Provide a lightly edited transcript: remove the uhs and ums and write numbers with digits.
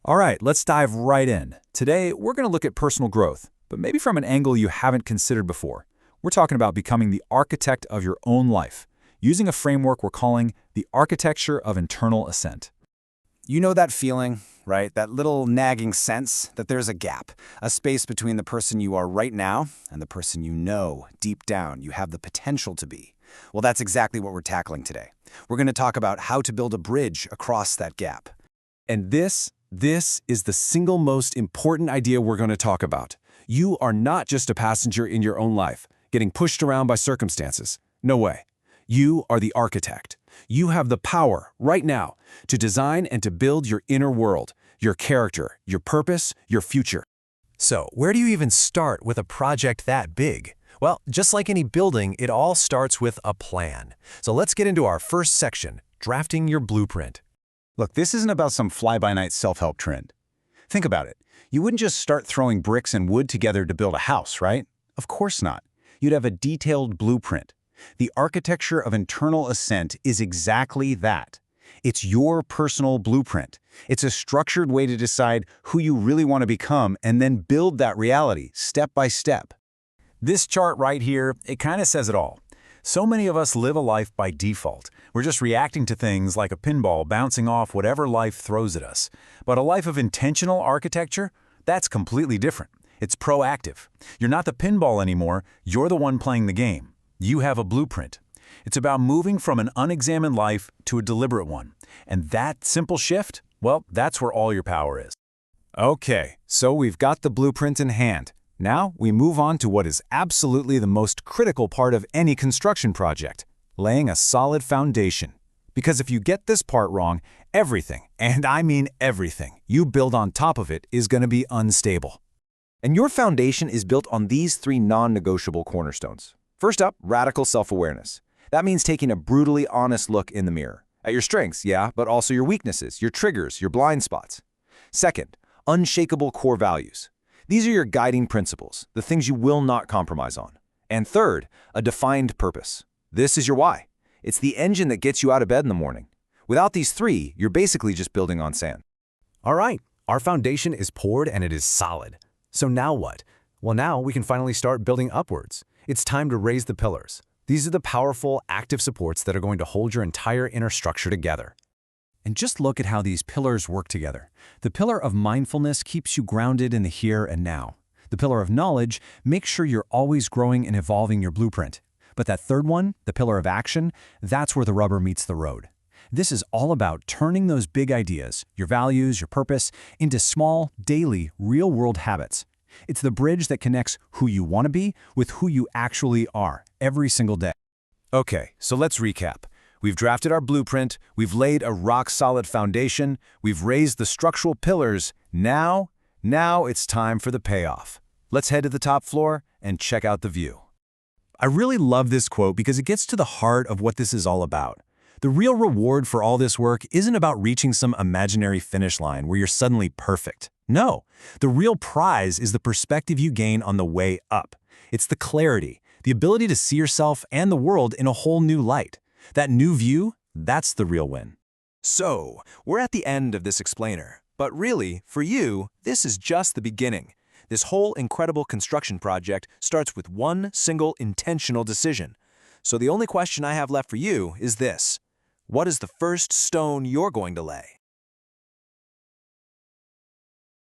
All right, let's dive right in. Today, we're going to look at personal growth, but maybe from an angle you haven't considered before. We're talking about becoming the architect of your own life, using a framework we're calling the Architecture of Internal Ascent. You know that feeling, right? That little nagging sense that there's a gap, a space between the person you are right now and the person you know deep down you have the potential to be. Well, that's exactly what we're tackling today. We're going to talk about how to build a bridge across that gap. And this is the single most important idea we're going to talk about. You are not just a passenger in your own life, getting pushed around by circumstances. No way. You are the architect. You have the power, right now, to design and to build your inner world, your character, your purpose, your future. So, where do you even start with a project that big? Well, just like any building, it all starts with a plan. So let's get into our first section, drafting your blueprint. Look, this isn't about some fly-by-night self-help trend. Think about it. You wouldn't just start throwing bricks and wood together to build a house, right? Of course not. You'd have a detailed blueprint. The Architecture of Internal Ascent is exactly that. It's your personal blueprint. It's a structured way to decide who you really want to become and then build that reality step by step. This chart right here, it kind of says it all. So many of us live a life by default. We're just reacting to things like a pinball bouncing off whatever life throws at us. But a life of intentional architecture, that's completely different. It's proactive. You're not the pinball anymore, you're the one playing the game. You have a blueprint. It's about moving from an unexamined life to a deliberate one. And that simple shift, well, that's where all your power is. Okay, so we've got the blueprint in hand. Now we move on to what is absolutely the most critical part of any construction project, laying a solid foundation. Because if you get this part wrong, everything, and I mean everything, you build on top of it is going to be unstable. And your foundation is built on these three non-negotiable cornerstones. First up, radical self-awareness. That means taking a brutally honest look in the mirror. At your strengths, yeah, but also your weaknesses, your triggers, your blind spots. Second, unshakable core values. These are your guiding principles, the things you will not compromise on. And third, a defined purpose. This is your why. It's the engine that gets you out of bed in the morning. Without these three, you're basically just building on sand. All right, our foundation is poured and it is solid. So now what? Well, now we can finally start building upwards. It's time to raise the pillars. These are the powerful, active supports that are going to hold your entire inner structure together. And just look at how these pillars work together. The pillar of mindfulness keeps you grounded in the here and now. The pillar of knowledge makes sure you're always growing and evolving your blueprint. But that third one, the pillar of action, that's where the rubber meets the road. This is all about turning those big ideas, your values, your purpose, into small, daily, real-world habits. It's the bridge that connects who you want to be with who you actually are every single day. Okay, so let's recap. We've drafted our blueprint, we've laid a rock-solid foundation, we've raised the structural pillars. Now it's time for the payoff. Let's head to the top floor and check out the view. I really love this quote because it gets to the heart of what this is all about. The real reward for all this work isn't about reaching some imaginary finish line where you're suddenly perfect. No, the real prize is the perspective you gain on the way up. It's the clarity, the ability to see yourself and the world in a whole new light. That new view, that's the real win. So, we're at the end of this explainer. But really, for you, this is just the beginning. This whole incredible construction project starts with one single intentional decision. So the only question I have left for you is this: what is the first stone you're going to lay?